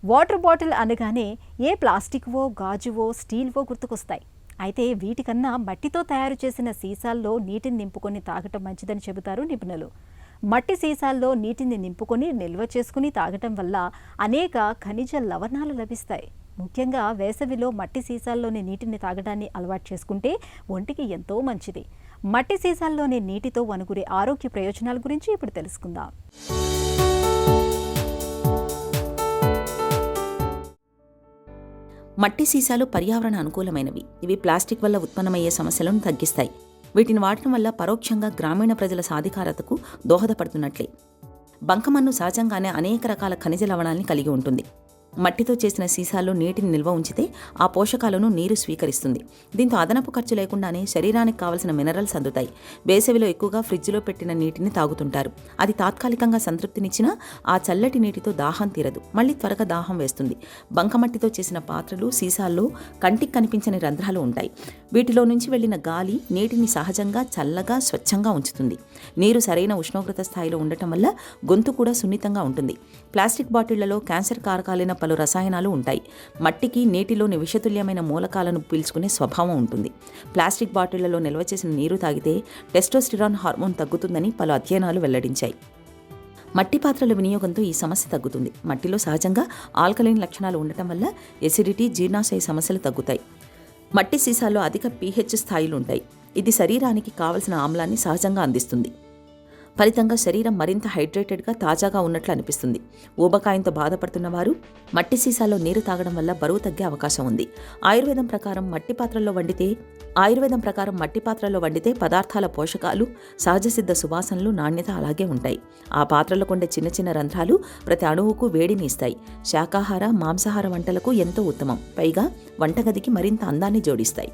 Water bottle అనగానే ఏ ప్లాస్టిక్వో, గాజువో, స్టీల్వో గుర్తుకొస్తాయి. అయితే వీటికన్నా మట్టితో తయారు చేసిన సీసాల్లో నీటిని నింపుకొని తాగటం మంచిదని చెబుతారు నిపుణులు. మట్టి సీసాల్లో నీటిని నింపుకొని నిల్వ చేసుకుని తాగటం వల్ల అనేక ఖనిజ లవణాలు లభిస్తాయి. ముఖ్యంగా వేసవిలో మట్టి సీసాల్లోని నీటిని తాగడాన్ని అలవాటు చేసుకుంటే ఒంటికి ఎంతో మంచిది. మట్టి సీసాల్లోని నీటితో వనుగురే ఆరోగ్య ప్రయోజనాల గురించి ఇప్పుడు తెలుసుకుందాం. మట్టి సీసాలు పర్యావరణ అనుకూలమైనవి. ఇవి ప్లాస్టిక్ వల్ల ఉత్పన్నమయ్యే సమస్యలను తగ్గిస్తాయి. వీటిని వాడటం వల్ల పరోక్షంగా గ్రామీణ ప్రజల సాధికారతకు దోహదపడుతున్నట్లే. బంకమన్ను సహజంగానే అనేక రకాల ఖనిజ లవణాల్ని కలిగి ఉంటుంది. మట్టితో చేసిన సీసాల్లో నీటిని నిల్వ ఉంచితే ఆ పోషకాలను నీరు స్వీకరిస్తుంది. దీంతో అదనపు ఖర్చు లేకుండానే శరీరానికి కావలసిన మినరల్స్ అందుతాయి. వేసవిలో ఎక్కువగా ఫ్రిడ్జ్లో పెట్టిన నీటిని తాగుతుంటారు. అది తాత్కాలికంగా సంతృప్తినిచ్చినా ఆ చల్లటి నీటితో దాహం తీరదు, మళ్ళీ త్వరగా దాహం వేస్తుంది. బంకమట్టితో చేసిన పాత్రలు, సీసాల్లో కంటికి కనిపించని రంధ్రాలు ఉంటాయి. వీటిలో నుంచి వెళ్లిన గాలి నీటిని సహజంగా చల్లగా, స్వచ్ఛంగా ఉంచుతుంది. నీరు సరైన ఉష్ణోగ్రత స్థాయిలో ఉండటం వల్ల గొంతు కూడా సున్నితంగా ఉంటుంది. ప్లాస్టిక్ బాటిళ్లలో క్యాన్సర్ కారకాలైన పలు రసాయనాలు ఉంటాయి. మట్టికి నీటిలోని విషతుల్యమైన మూలకాలను పీల్చుకునే స్వభావం ఉంటుంది. ప్లాస్టిక్ బాటిళ్లలో నిల్వ చేసిన నీరు తాగితే టెస్టోస్టిరాన్ హార్మోన్ తగ్గుతుందని పలు అధ్యయనాలు వెల్లడించాయి. మట్టి పాత్రల వినియోగంతో ఈ సమస్య తగ్గుతుంది. మట్టిలో సహజంగా ఆల్కలైన్ లక్షణాలు ఉండటం వల్ల ఎసిడిటీ, జీర్ణాశయ సమస్యలు తగ్గుతాయి. మట్టి సీసాల్లో అధిక pH స్థాయిలు ఉంటాయి. ఇది శరీరానికి కావలసిన ఆమ్లాన్ని సహజంగా అందిస్తుంది. ఫలితంగా శరీరం మరింత హైడ్రేటెడ్గా, తాజాగా ఉన్నట్లు అనిపిస్తుంది. ఊబకాయంతో బాధపడుతున్న వారు మట్టి సీసాలో నీరు తాగడం వల్ల బరువు తగ్గే అవకాశం ఉంది. ఆయుర్వేదం ప్రకారం మట్టి పాత్రల్లో వండితే పదార్థాల పోషకాలు, సహజసిద్ధ సువాసనలు, నాణ్యత అలాగే ఉంటాయి. ఆ పాత్రలో కొండే చిన్న చిన్న రంధ్రాలు ప్రతి అణువుకు వేడిని ఇస్తాయి. శాకాహార, మాంసాహార వంటలకు ఎంతో ఉత్తమం. పైగా వంటగదికి మరింత అందాన్ని జోడిస్తాయి.